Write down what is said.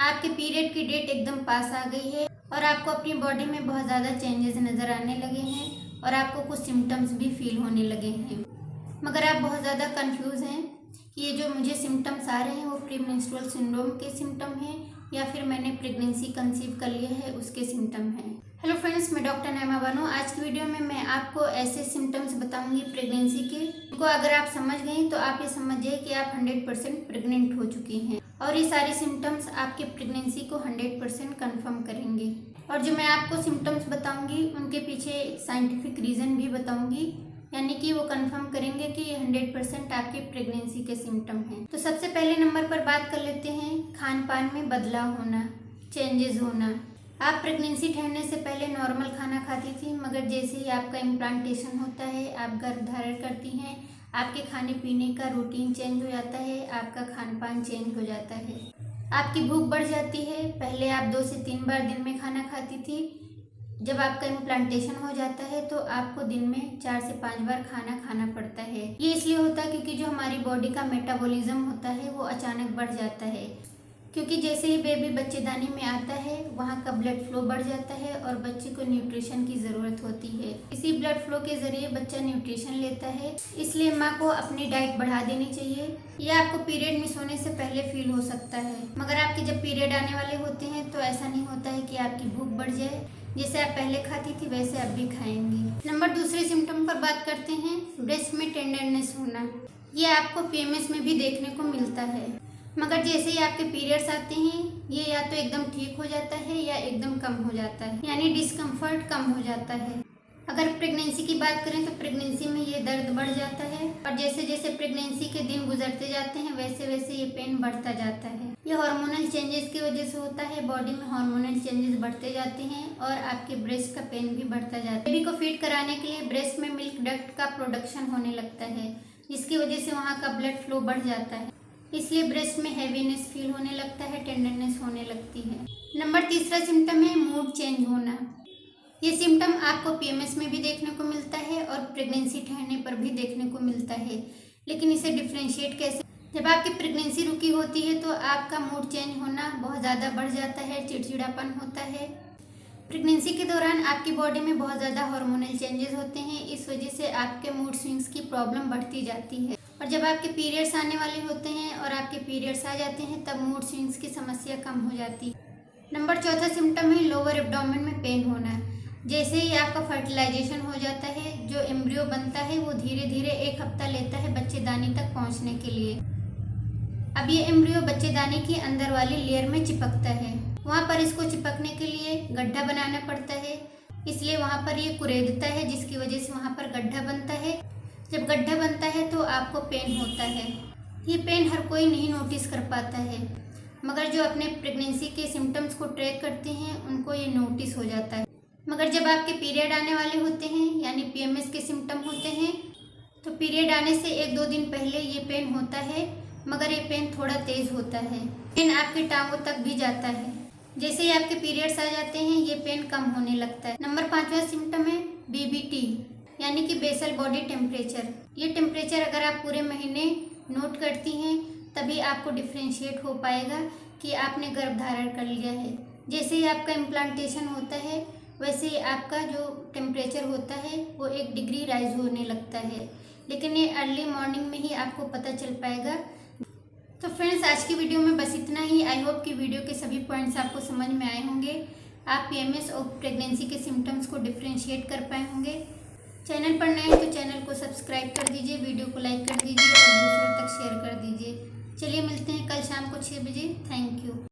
आपके पीरियड की डेट एकदम पास आ गई है और आपको अपनी बॉडी में बहुत ज़्यादा चेंजेस नज़र आने लगे हैं और आपको कुछ सिम्टम्स भी फील होने लगे हैं, मगर आप बहुत ज़्यादा कंफ्यूज हैं कि ये जो मुझे सिम्टम्स आ रहे हैं वो प्रीमेंस्ट्रुअल सिंड्रोम के सिम्टम हैं या फिर मैंने प्रेगनेंसी कंसीव कर लिया है उसके सिम्टम हैं। हेलो फ्रेंड्स, मैं डॉक्टर नैमा बानो। आज की वीडियो में मैं आपको ऐसे सिम्टम्स बताऊंगी प्रेगनेंसी के, को अगर आप समझ गए तो आप ये समझिए कि आप 100% प्रेग्नेंट हो चुकी हैं और ये सारे सिम्टम्स आपके प्रेगनेंसी को 100% कंफर्म करेंगे। और जो मैं आपको सिम्टम्स बताऊंगी उनके पीछे साइंटिफिक रीज़न भी बताऊंगी, यानी कि वो कंफर्म करेंगे कि ये 100% आपके प्रेगनेंसी के सिम्टम हैं। तो सबसे पहले नंबर पर बात कर लेते हैं खान पान में बदलाव होना, चेंजेस होना। आप प्रेगनेंसी ठहरने से पहले नॉर्मल खाना खाती थी, मगर जैसे ही आपका इम्प्लांटेशन होता है, आप गर्भ धारण करती हैं, आपके खाने पीने का रूटीन चेंज हो जाता है, आपका खान पान चेंज हो जाता है, आपकी भूख बढ़ जाती है। पहले आप 2 से 3 बार दिन में खाना खाती थी, जब आपका इम्प्लांटेशन हो जाता है तो आपको दिन में 4 से 5 बार खाना खाना पड़ता है। ये इसलिए होता है क्योंकि जो हमारी बॉडी का मेटाबॉलिज्म होता है वो अचानक बढ़ जाता है, क्योंकि जैसे ही बेबी बच्चेदानी में आता है वहाँ का ब्लड फ्लो बढ़ जाता है और बच्चे को न्यूट्रिशन की ज़रूरत होती है। इसी ब्लड फ्लो के ज़रिए बच्चा न्यूट्रिशन लेता है, इसलिए माँ को अपनी डाइट बढ़ा देनी चाहिए। यह आपको पीरियड मिस होने से पहले फील हो सकता है, मगर आपके जब पीरियड आने वाले होते हैं तो ऐसा नहीं होता है कि आपकी भूख बढ़ जाए। जैसे आप पहले खाती थी वैसे आप भी खाएंगी। नंबर दूसरे सिम्टम पर बात करते हैं, ब्रेस्ट में टेंडरनेस होना। ये आपको पीएमएस में भी देखने को मिलता है, मगर जैसे ही आपके पीरियड्स आते हैं ये या तो एकदम ठीक हो जाता है या एकदम कम हो जाता है, यानी डिस्कम्फर्ट कम हो जाता है। अगर प्रेगनेंसी की बात करें तो प्रेगनेंसी में ये दर्द बढ़ जाता है और जैसे जैसे प्रेगनेंसी के दिन गुजरते जाते हैं वैसे वैसे ये पेन बढ़ता जाता है। ये हार्मोनल चेंजेस की वजह से होता है, बॉडी में हार्मोनल चेंजेस बढ़ते जाते हैं और आपके ब्रेस्ट का पेन भी बढ़ता जाता है। बेबी को फीड कराने के लिए ब्रेस्ट में मिल्क डक्ट का प्रोडक्शन होने लगता है, जिसकी वजह से वहाँ का ब्लड फ्लो बढ़ जाता है, इसलिए ब्रेस्ट में हैवीनेस फील होने लगता है, टेंडरनेस होने लगती है। नंबर तीसरा सिम्टम है मूड चेंज होना। ये सिम्टम आपको पीएमएस में भी देखने को मिलता है और प्रेगनेंसी ठहरने पर भी देखने को मिलता है, लेकिन इसे डिफ्रेंशिएट कैसे? जब आपकी प्रेगनेंसी रुकी होती है तो आपका मूड चेंज होना बहुत ज़्यादा बढ़ जाता है, चिड़चिड़ापन होता है। प्रेगनेंसी के दौरान आपकी बॉडी में बहुत ज़्यादा हार्मोनल चेंजेस होते हैं, इस वजह से आपके मूड स्विंग्स की प्रॉब्लम बढ़ती जाती है। और जब आपके पीरियड्स आने वाले होते हैं और आपके पीरियड्स आ जाते हैं तब मूड स्विंग्स की समस्या कम हो जाती है। नंबर चौथा सिम्टम है लोअर एब्डोमेन में पेन होना। जैसे ही आपका फर्टिलाइजेशन हो जाता है, जो एम्ब्रियो बनता है वो धीरे धीरे 1 हफ्ता लेता है बच्चेदानी तक पहुंचने के लिए। अब ये एम्ब्रियो बच्चेदानी की अंदर वाली लेयर में चिपकता है, वहाँ पर इसको चिपकने के लिए गड्ढा बनाना पड़ता है, इसलिए वहाँ पर ये कुरेदता है, जिसकी वजह से वहाँ पर गड्ढा बनता है। जब गड्ढा बनता है तो आपको पेन होता है। ये पेन हर कोई नहीं नोटिस कर पाता है, मगर जो अपने प्रेगनेंसी के सिम्टम्स को ट्रैक करते हैं उनको ये नोटिस हो जाता है। मगर जब आपके पीरियड आने वाले होते हैं यानी पीएमएस के सिम्टम होते हैं तो पीरियड आने से 1-2 दिन पहले ये पेन होता है, मगर ये पेन थोड़ा तेज होता है, पेन आपकी टांगों तक भी जाता है। जैसे ही आपके पीरियड्स आ जाते हैं ये पेन कम होने लगता है। नंबर 5वां सिम्टम है बीबीटी, यानी कि बेसल बॉडी टेम्परेचर। ये टेम्परेचर अगर आप पूरे महीने नोट करती हैं तभी आपको डिफ्रेंशिएट हो पाएगा कि आपने गर्भ धारण कर लिया है। जैसे ही आपका इम्प्लांटेशन होता है वैसे ही आपका जो टेम्परेचर होता है वो 1 डिग्री राइज होने लगता है, लेकिन ये अर्ली मॉर्निंग में ही आपको पता चल पाएगा। तो फ्रेंड्स, आज की वीडियो में बस इतना ही। आई होप कि वीडियो के सभी पॉइंट्स आपको समझ में आए होंगे, आप पीएमएस और प्रेगनेंसी के सिम्टम्स को डिफ्रेंशिएट कर पाए होंगे। चैनल पर नए हैं तो चैनल को सब्सक्राइब कर दीजिए, वीडियो को लाइक कर दीजिए और दूसरों तक शेयर कर दीजिए। चलिए मिलते हैं कल शाम को 6 बजे। Thank you.